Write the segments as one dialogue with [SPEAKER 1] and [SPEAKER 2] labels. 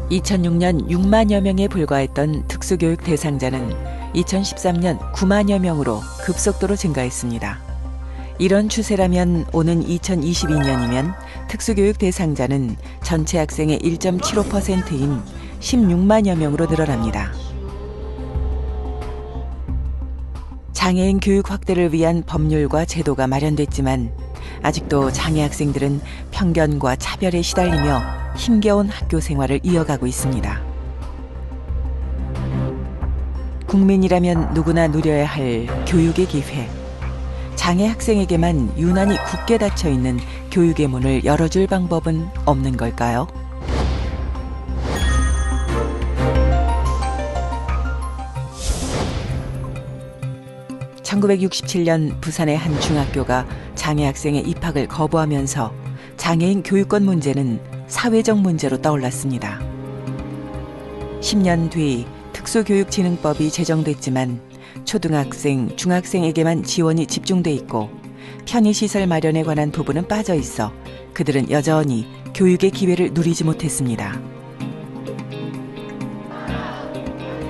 [SPEAKER 1] 2006년 6만여 명에 불과했던 특수교육 대상자는 2013년 9만여 명으로 급속도로 증가했습니다. 이런 추세라면 오는 2022년이면 특수교육 대상자는 전체 학생의 1.75%인 16만여 명으로 늘어납니다. 장애인 교육 확대를 위한 법률과 제도가 마련됐지만 아직도 장애 학생들은 편견과 차별에 시달리며 힘겨운 학교 생활을 이어가고 있습니다. 국민이라면 누구나 누려야 할 교육의 기회. 장애 학생에게만 유난히 굳게 닫혀 있는 교육의 문을 열어줄 방법은 없는 걸까요? (1967년) 부산의 한 중학교가 장애 학생의 입학을 거부하면서 장애인 교육권 문제는 사회적 문제로 떠올랐습니다. 10년 뒤 특수교육진흥법이 제정됐지만 초등학생, 중학생에게만 지원이 집중돼 있고 편의시설 마련에 관한 부분은 빠져 있어 그들은 여전히 교육의 기회를 누리지 못했습니다.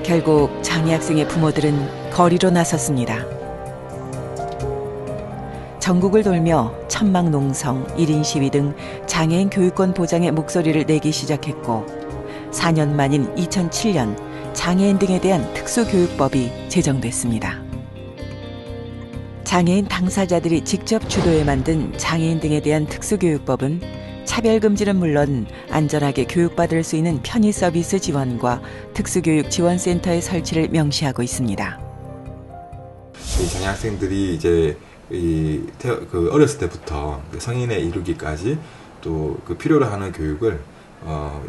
[SPEAKER 1] 결국 장애 학생의 부모들은 거리로 나섰습니다. 전국을 돌며 천막농성, 1인 시위 등 장애인 교육권 보장의 목소리를 내기 시작했고 4년 만인 2007년 장애인 등에 대한 특수교육법이 제정됐습니다. 장애인 당사자들이 직접 주도해 만든 장애인 등에 대한 특수교육법은 차별금지는 물론 안전하게 교육받을 수 있는 편의서비스 지원과 특수교육 지원센터의 설치를 명시하고 있습니다.
[SPEAKER 2] 이 장애 학생들이 이제 어렸을 때부터 성인에 이르기까지 또 그 필요로 하는 교육을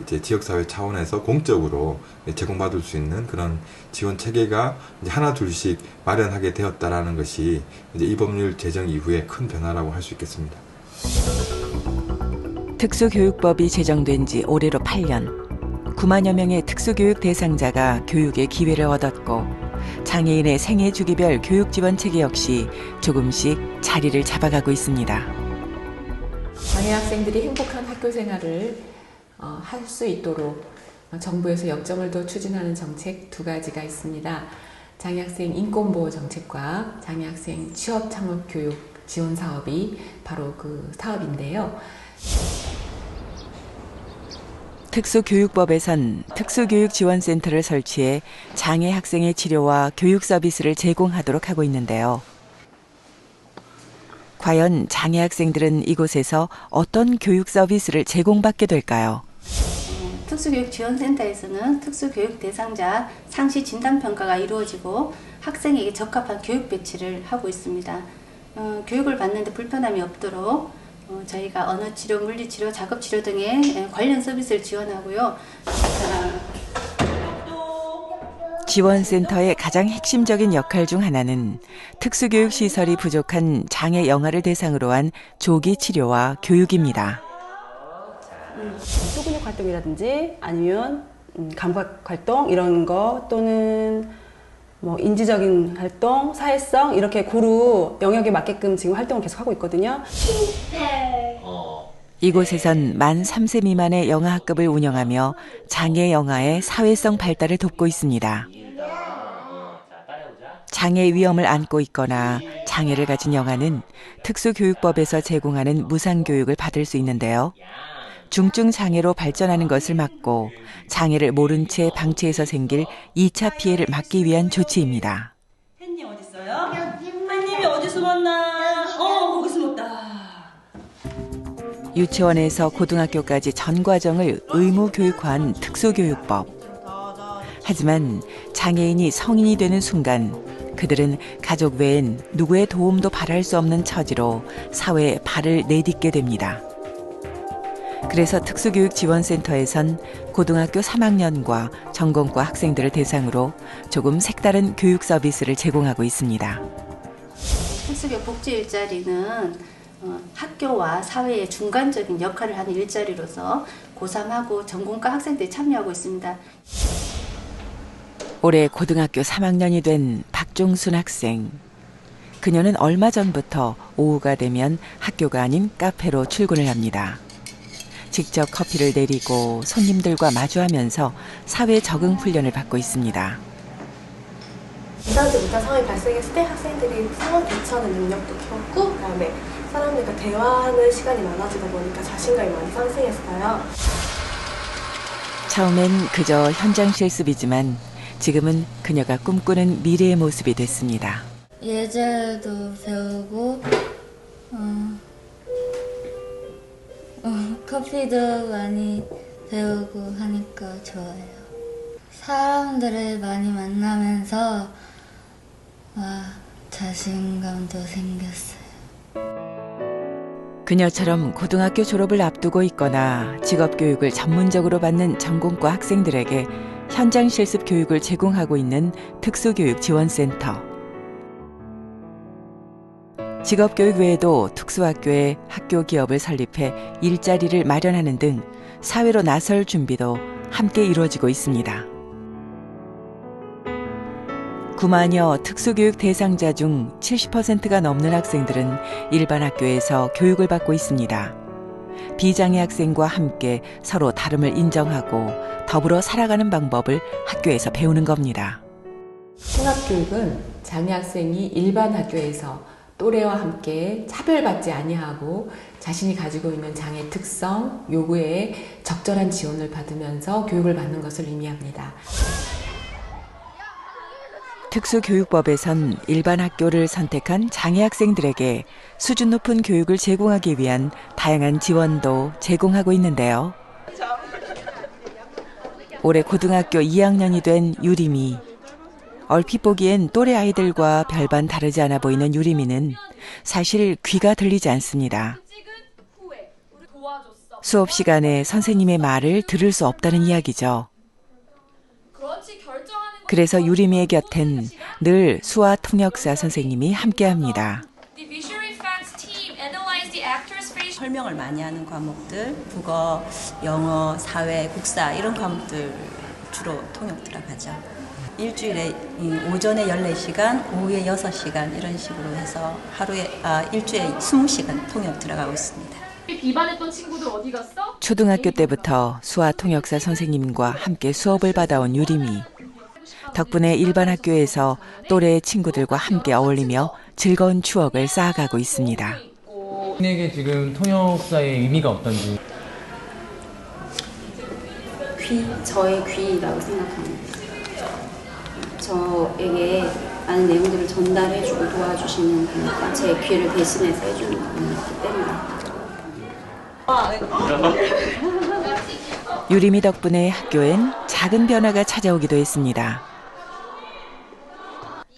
[SPEAKER 2] 이제 지역사회 차원에서 공적으로 제공받을 수 있는 그런 지원 체계가 이제 하나 둘씩 마련하게 되었다라는 것이 이제 이 법률 제정 이후에 큰 변화라고 할 수 있겠습니다.
[SPEAKER 1] 특수교육법이 제정된 지 올해로 8년. 9만여 명의 특수교육 대상자가 교육의 기회를 얻었고 장애인의 생애 주기별 교육 지원 체계 역시 조금씩 자리를 잡아가고 있습니다.
[SPEAKER 3] 장애 학생들이 행복한 학교 생활을 할 수 있도록 정부에서 역점을 더 추진하는 정책 두 가지가 있습니다. 장애학생 인권보호 정책과 장애학생 취업 창업 교육 지원 사업이 바로 그 사업인데요.
[SPEAKER 1] 특수교육법에선 특수교육지원센터를 설치해 장애 학생의 치료와 교육 서비스를 제공하도록 하고 있는데요. 과연 장애 학생들은 이곳에서 어떤 교육 서비스를 제공받게 될까요?
[SPEAKER 4] 특수교육지원센터에서는 특수교육 대상자 상시 진단평가가 이루어지고 학생에게 적합한 교육 배치를 하고 있습니다. 교육을 받는데 불편함이 없도록 저희가 언어치료, 물리치료, 작업치료 등의 관련 서비스를 지원하고요.
[SPEAKER 1] 지원센터의 가장 핵심적인 역할 중 하나는 특수교육 시설이 부족한 장애 영아를 대상으로 한 조기 치료와 교육입니다.
[SPEAKER 5] 소근육 활동이라든지 아니면 감각 활동 이런 거 또는 뭐 인지적인 활동, 사회성 이렇게 고루 영역에 맞게끔 지금 활동을 계속하고 있거든요.
[SPEAKER 1] 이곳에선 만 3세 미만의 영아학급을 운영하며 장애 영아의 사회성 발달을 돕고 있습니다. 장애 위험을 안고 있거나 장애를 가진 영아는 특수교육법에서 제공하는 무상교육을 받을 수 있는데요. 중증 장애로 발전하는 것을 막고 장애를 모른 채 방치해서 생길 2차 피해를 막기 위한 조치입니다.
[SPEAKER 6] 햇님 어디 있어요? 햇님이 어디 숨었나? 거기 숨었다.
[SPEAKER 1] 유치원에서 고등학교까지 전 과정을 의무 교육화한 특수교육법. 하지만 장애인이 성인이 되는 순간 그들은 가족 외엔 누구의 도움도 바랄 수 없는 처지로 사회에 발을 내딛게 됩니다. 그래서 특수교육지원센터에선 고등학교 3학년과 전공과 학생들을 대상으로 조금 색다른 교육 서비스를 제공하고 있습니다.
[SPEAKER 4] 특수교육 복지 일자리는 학교와 사회의 중간적인 역할을 하는 일자리로서 고3하고 전공과 학생들이 참여하고 있습니다.
[SPEAKER 1] 올해 고등학교 3학년이 된 박종순 학생. 그녀는 얼마 전부터 오후가 되면 학교가 아닌 카페로 출근을 합니다. 직접 커피를 내리고 손님들과 마주하면서 사회 적응 훈련을 받고 있습니다.
[SPEAKER 7] 예상치 못한 상황이 발생했을 때 학생들이 상황 대처하는 능력도 키웠고 그다음에 사람들과 대화하는 시간이 많아지다 보니까 자신감이 많이 상승했어요.
[SPEAKER 1] 처음엔 그저 현장 실습이지만 지금은 그녀가 꿈꾸는 미래의 모습이 됐습니다.
[SPEAKER 8] 예절도 배우고 커피도 많이 배우고 하니까 좋아요. 사람들을 많이 만나면서 자신감도 생겼어요.
[SPEAKER 1] 그녀처럼 고등학교 졸업을 앞두고 있거나 직업교육을 전문적으로 받는 전공과 학생들에게 현장 실습 교육을 제공하고 있는 특수교육지원센터. 직업교육 외에도 특수학교에 학교 기업을 설립해 일자리를 마련하는 등 사회로 나설 준비도 함께 이루어지고 있습니다. 9만여 특수교육 대상자 중 70%가 넘는 학생들은 일반 학교에서 교육을 받고 있습니다. 비장애 학생과 함께 서로 다름을 인정하고 더불어 살아가는 방법을 학교에서 배우는 겁니다.
[SPEAKER 3] 통합교육은 장애 학생이 일반 학교에서 또래와 함께 차별받지 아니하고 자신이 가지고 있는 장애 특성, 요구에 적절한 지원을 받으면서 교육을 받는 것을 의미합니다.
[SPEAKER 1] 특수교육법에선 일반 학교를 선택한 장애 학생들에게 수준 높은 교육을 제공하기 위한 다양한 지원도 제공하고 있는데요. 올해 고등학교 2학년이 된 유림이. 얼핏 보기엔 또래 아이들과 별반 다르지 않아 보이는 유림이는 사실 귀가 들리지 않습니다. 수업 시간에 선생님의 말을 들을 수 없다는 이야기죠. 그래서 유림이의 곁엔 늘 수화 통역사 선생님이 함께합니다.
[SPEAKER 6] 설명을 많이 하는 과목들, 국어, 영어, 사회, 국사 이런 과목들 주로 통역 들어가죠. 일주일에 오전에 14시간, 오후에 6시간 이런 식으로 해서 일주일에 20시간 통역 들어가고 있습니다.
[SPEAKER 9] 비반했던 친구들 어디 갔어?
[SPEAKER 1] 초등학교 때부터 수화 통역사 선생님과 함께 수업을 받아온 유림이. 덕분에 일반 학교에서 또래 친구들과 함께 어울리며 즐거운 추억을 쌓아가고 있습니다.
[SPEAKER 10] 본인에게 지금 통역사의 의미가 어떤지.
[SPEAKER 4] 저의 귀라고 생각합니다. 저에게 많은 내용들을 전달해주고 도와주시는 분이니까 제 귀를 대신해서 해주는 분이기 때문에.
[SPEAKER 1] 유림이 덕분에 학교엔 작은 변화가 찾아오기도 했습니다.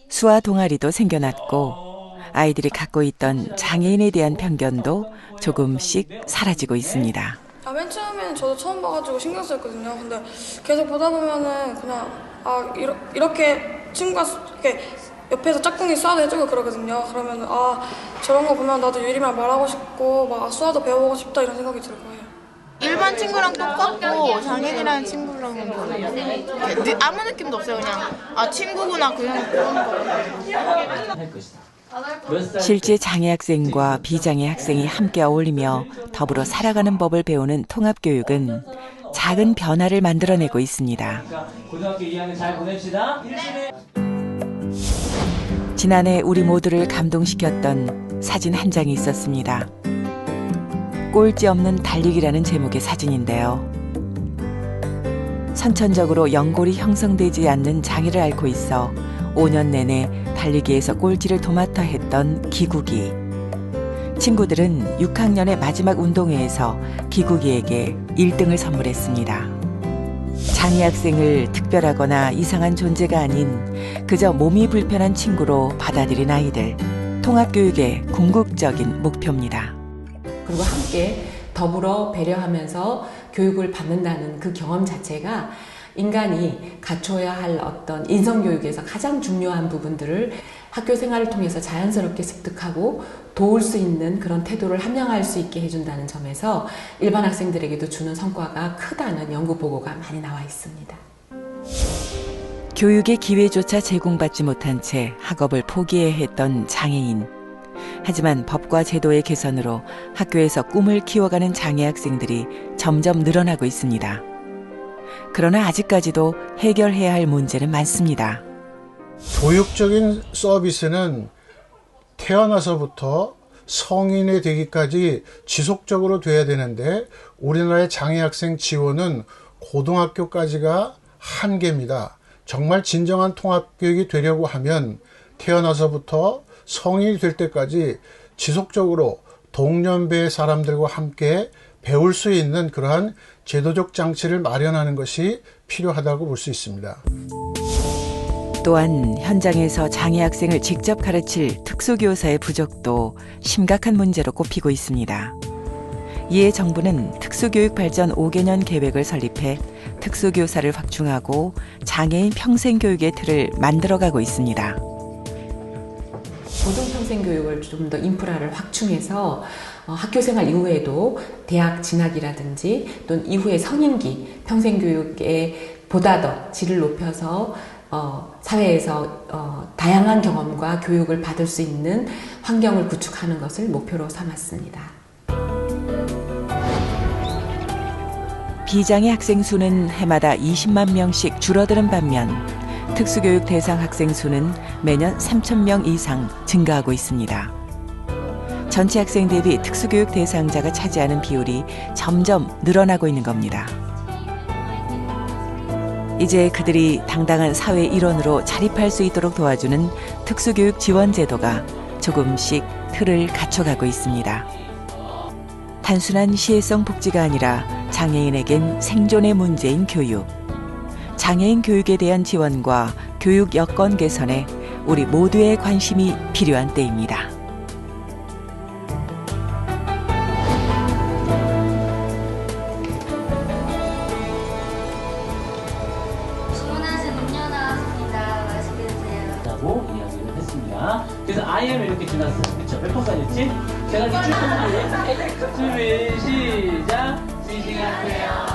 [SPEAKER 1] 수화 동아리도 생겨났고 아이들이 갖고 있던 장애인에 대한 편견도 조금씩 사라지고 있습니다.
[SPEAKER 11] 맨 처음에는 저도 처음 봐가지고 신경 쓰였거든요. 근데 계속 보다 보면은 그냥 이렇게 친구가 이렇게 옆에서 짝꿍이 수화도 해주고 그러거든요. 그러면 저런 거 보면 나도 유림이랑 말하고 싶고 수화도 배워보고 싶다 이런 생각이 들 거예요.
[SPEAKER 12] 일반 친구랑 똑같고 장애인이라는 친구랑은 아무 느낌도 없어요. 그냥 친구구나 그런 거.
[SPEAKER 1] 실제 장애 학생과 비장애 학생이 함께 어울리며 더불어 살아가는 법을 배우는 통합교육은 작은 변화를 만들어내고 있습니다.
[SPEAKER 10] 고등학교 2학년 잘 보냅시다.
[SPEAKER 1] 지난해 우리 모두를 감동시켰던 사진 한 장이 있었습니다. 꼴찌 없는 달리기라는 제목의 사진인데요. 선천적으로 연골이 형성되지 않는 장애를 앓고 있어 5년 내내 달리기에서 꼴찌를 도맡아 했던 기국이. 친구들은 6학년의 마지막 운동회에서 기국이에게 1등을 선물했습니다. 장애 학생을 특별하거나 이상한 존재가 아닌 그저 몸이 불편한 친구로 받아들인 아이들. 통합교육의 궁극적인 목표입니다.
[SPEAKER 3] 그리고 함께 더불어 배려하면서 교육을 받는다는 그 경험 자체가 인간이 갖춰야 할 어떤 인성교육에서 가장 중요한 부분들을 학교 생활을 통해서 자연스럽게 습득하고 도울 수 있는 그런 태도를 함양할 수 있게 해준다는 점에서 일반 학생들에게도 주는 성과가 크다는 연구 보고가 많이 나와 있습니다.
[SPEAKER 1] 교육의 기회조차 제공받지 못한 채 학업을 포기해야 했던 장애인. 하지만 법과 제도의 개선으로 학교에서 꿈을 키워가는 장애 학생들이 점점 늘어나고 있습니다. 그러나 아직까지도 해결해야 할 문제는 많습니다.
[SPEAKER 13] 교육적인 서비스는 태어나서부터 성인이 되기까지 지속적으로 돼야 되는데 우리나라의 장애학생 지원은 고등학교까지가 한계입니다. 정말 진정한 통합교육이 되려고 하면 태어나서부터 성인이 될 때까지 지속적으로 동년배의 사람들과 함께 배울 수 있는 그러한 제도적 장치를 마련하는 것이 필요하다고 볼 수 있습니다.
[SPEAKER 1] 또한 현장에서 장애 학생을 직접 가르칠 특수교사의 부족도 심각한 문제로 꼽히고 있습니다. 이에 정부는 특수교육 발전 5개년 계획을 설립해 특수교사를 확충하고 장애인 평생교육의 틀을 만들어가고 있습니다.
[SPEAKER 3] 고등평생교육을 좀 더 인프라를 확충해서 학교생활 이후에도 대학 진학이라든지 또는 이후의 성인기 평생교육에 보다 더 질을 높여서 사회에서 다양한 경험과 교육을 받을 수 있는 환경을 구축하는 것을 목표로 삼았습니다.
[SPEAKER 1] 비장애 학생 수는 해마다 20만 명씩 줄어드는 반면 특수교육 대상 학생 수는 매년 3,000명 이상 증가하고 있습니다. 전체 학생 대비 특수교육 대상자가 차지하는 비율이 점점 늘어나고 있는 겁니다. 이제 그들이 당당한 사회 일원으로 자립할 수 있도록 도와주는 특수교육 지원 제도가 조금씩 틀을 갖춰가고 있습니다. 단순한 시혜성 복지가 아니라 장애인에겐 생존의 문제인 교육. 장애인 교육에 대한 지원과 교육 여건 개선에 우리 모두의 관심이 필요한 때입니다.
[SPEAKER 8] 주문하신 음료 나왔습니다. 맛있게 드세요.
[SPEAKER 14] 라고 이야기를 했습니다. 그래서 IM을 이렇게 지났어요. 그쵸? 몇 번까지였지? 제가 이제 준비 시작! 싱싱하세요.